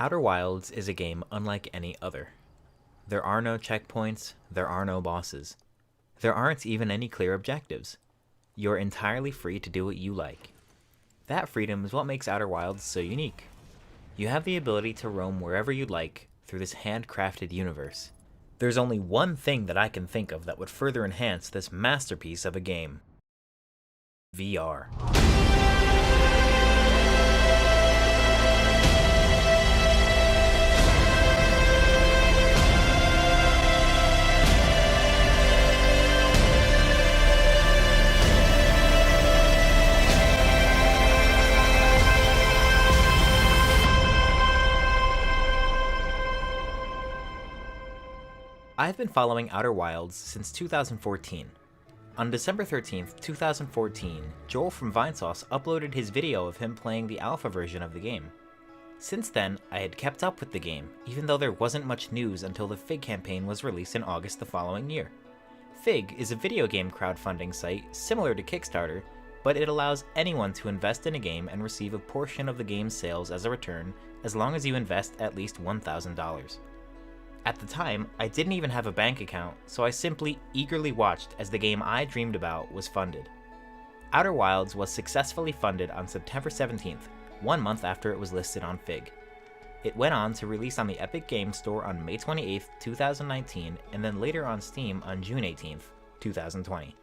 Outer Wilds is a game unlike any other. There are no checkpoints, there are no bosses. There aren't even any clear objectives. You're entirely free to do what you like. That freedom is what makes Outer Wilds so unique. You have the ability to roam wherever you'd like through this handcrafted universe. There's only one thing that I can think of that would further enhance this masterpiece of a game. VR. I've been following Outer Wilds since 2014. On December 13th, 2014, Joel from Vinesauce uploaded his video of him playing the alpha version of the game. Since then, I had kept up with the game, even though there wasn't much news until the Fig campaign was released in August the following year. Fig is a video game crowdfunding site similar to Kickstarter, but it allows anyone to invest in a game and receive a portion of the game's sales as a return as long as you invest at least $1,000. At the time, I didn't even have a bank account, so I simply eagerly watched as the game I dreamed about was funded. Outer Wilds was successfully funded on September 17th, 1 month after it was listed on Fig. It went on to release on the Epic Games Store on May 28th, 2019, and then later on Steam on June 18th, 2020.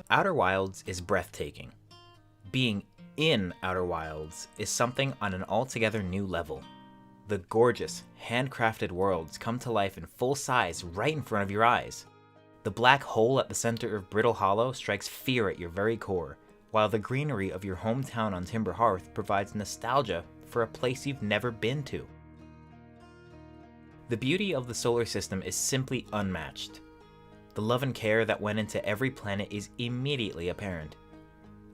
Outer Wilds is breathtaking. Being in Outer Wilds is something on an altogether new level. The gorgeous, handcrafted worlds come to life in full size right in front of your eyes. The black hole at the center of Brittle Hollow strikes fear at your very core, while the greenery of your hometown on Timber Hearth provides nostalgia for a place you've never been to. The beauty of the solar system is simply unmatched. The love and care that went into every planet is immediately apparent.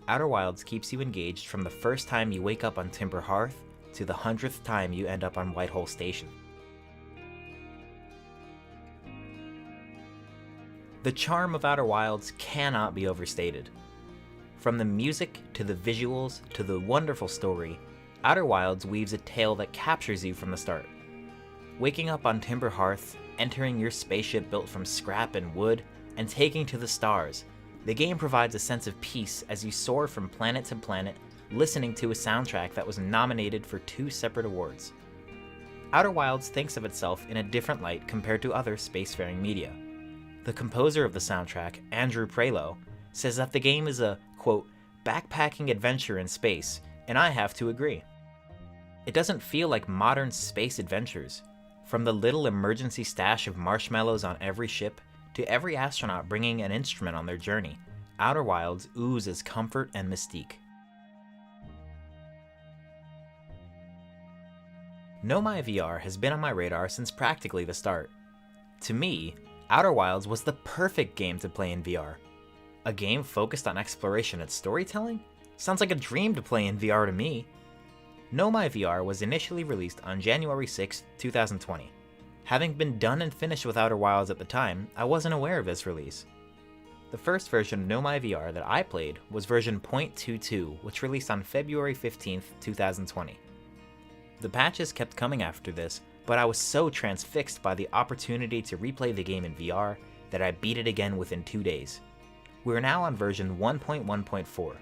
Outer Wilds keeps you engaged from the first time you wake up on Timber Hearth to the 100th time you end up on Whitehall Station. The charm of Outer Wilds cannot be overstated. From the music to the visuals to the wonderful story, Outer Wilds weaves a tale that captures you from the start. Waking up on Timber Hearth, entering your spaceship built from scrap and wood, and taking to the stars, the game provides a sense of peace as you soar from planet to planet, listening to a soundtrack that was nominated for 2 separate awards. Outer Wilds thinks of itself in a different light compared to other spacefaring media. The composer of the soundtrack, Andrew Prelo, says that the game is a, quote, backpacking adventure in space, and I have to agree. It doesn't feel like modern space adventures. From the little emergency stash of marshmallows on every ship, to every astronaut bringing an instrument on their journey, Outer Wilds oozes comfort and mystique. Nomai VR has been on my radar since practically the start. To me, Outer Wilds was the perfect game to play in VR. A game focused on exploration and storytelling? Sounds like a dream to play in VR to me. Nomai VR was initially released on January 6, 2020. Having been done and finished with Outer Wilds at the time, I wasn't aware of its release. The first version of Nomai VR that I played was version 0.22, which released on February 15, 2020. The patches kept coming after this, but I was so transfixed by the opportunity to replay the game in VR that I beat it again within 2 days. We are now on version 1.1.4.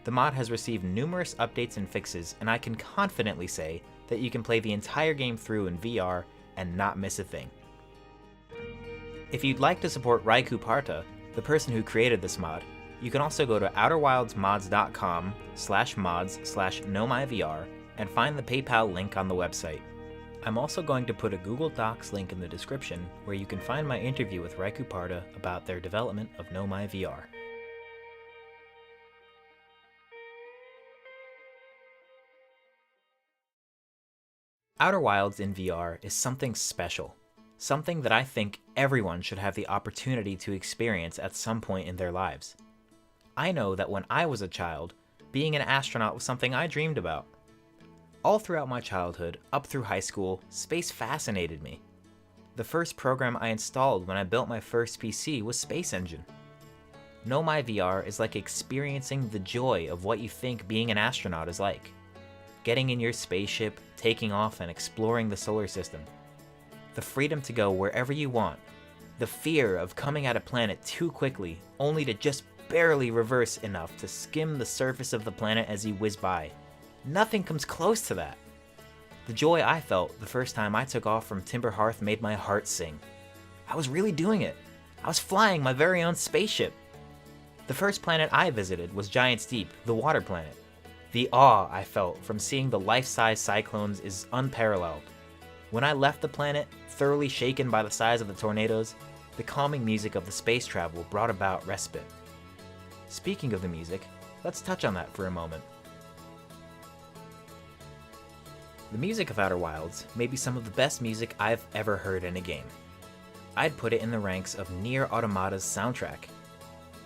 The mod has received numerous updates and fixes, and I can confidently say that you can play the entire game through in VR and not miss a thing. If you'd like to support Raiku Parta, the person who created this mod, you can also go to outerwildsmods.com/mods/NomaiVR and find the PayPal link on the website. I'm also going to put a Google Docs link in the description where you can find my interview with Raiku Parta about their development of Nomai VR. Outer Wilds in VR is something special, something that I think everyone should have the opportunity to experience at some point in their lives. I know that when I was a child, being an astronaut was something I dreamed about. All throughout my childhood, up through high school, space fascinated me. The first program I installed when I built my first PC was Space Engine. Know My VR is like experiencing the joy of what you think being an astronaut is like. Getting in your spaceship, taking off, and exploring the solar system. The freedom to go wherever you want. The fear of coming at a planet too quickly, only to just barely reverse enough to skim the surface of the planet as you whiz by. Nothing comes close to that. The joy I felt the first time I took off from Timber Hearth made my heart sing. I was really doing it. I was flying my very own spaceship. The first planet I visited was Giant's Deep, the water planet. The awe I felt from seeing the life-size cyclones is unparalleled. When I left the planet, thoroughly shaken by the size of the tornadoes, the calming music of the space travel brought about respite. Speaking of the music, let's touch on that for a moment. The music of Outer Wilds may be some of the best music I've ever heard in a game. I'd put it in the ranks of Nier Automata's soundtrack.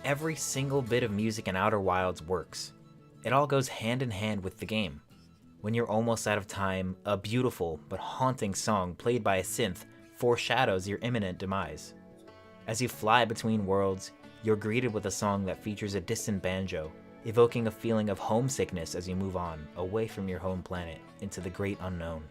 Every single bit of music in Outer Wilds works. It all goes hand in hand with the game. When you're almost out of time, a beautiful but haunting song played by a synth foreshadows your imminent demise. As you fly between worlds, you're greeted with a song that features a distant banjo, evoking a feeling of homesickness as you move on, away from your home planet, into the great unknown.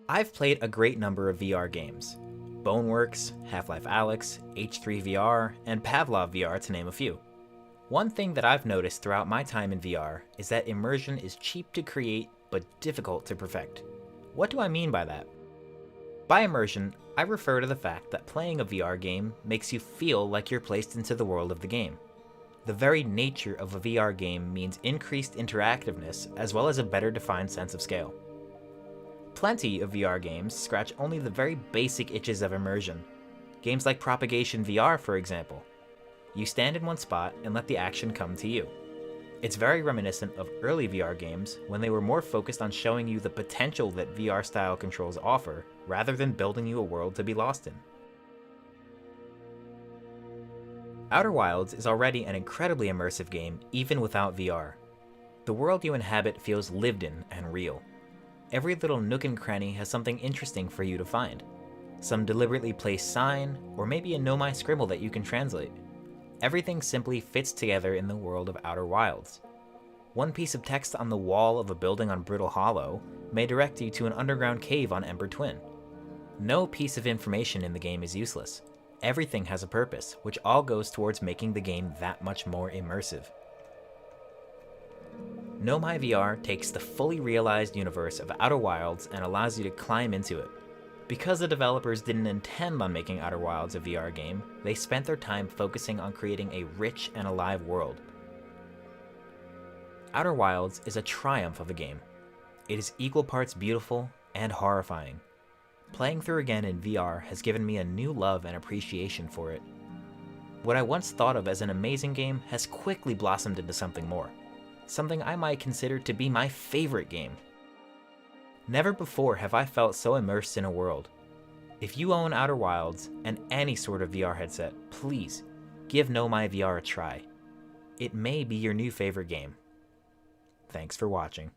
I've played a great number of VR games. Boneworks, Half-Life Alyx, H3VR, and Pavlov VR to name a few. One thing that I've noticed throughout my time in VR is that immersion is cheap to create but difficult to perfect. What do I mean by that? By immersion, I refer to the fact that playing a VR game makes you feel like you're placed into the world of the game. The very nature of a VR game means increased interactiveness as well as a better defined sense of scale. Plenty of VR games scratch only the very basic itches of immersion. Games like Propagation VR, for example. You stand in one spot and let the action come to you. It's very reminiscent of early VR games when they were more focused on showing you the potential that VR-style controls offer, rather than building you a world to be lost in. Outer Wilds is already an incredibly immersive game even without VR. The world you inhabit feels lived in and real. Every little nook and cranny has something interesting for you to find. Some deliberately placed sign, or maybe a Know My scribble that you can translate. Everything simply fits together in the world of Outer Wilds. One piece of text on the wall of a building on Brittle Hollow may direct you to an underground cave on Ember Twin. No piece of information in the game is useless. Everything has a purpose, which all goes towards making the game that much more immersive. Know My VR takes the fully realized universe of Outer Wilds and allows you to climb into it. Because the developers didn't intend on making Outer Wilds a VR game, they spent their time focusing on creating a rich and alive world. Outer Wilds is a triumph of a game. It is equal parts beautiful and horrifying. Playing through again in VR has given me a new love and appreciation for it. What I once thought of as an amazing game has quickly blossomed into something more. Something I might consider to be my favorite game. Never before have I felt so immersed in a world. If you own Outer Wilds and any sort of VR headset, please give No My VR a try. It may be your new favorite game. Thanks for watching.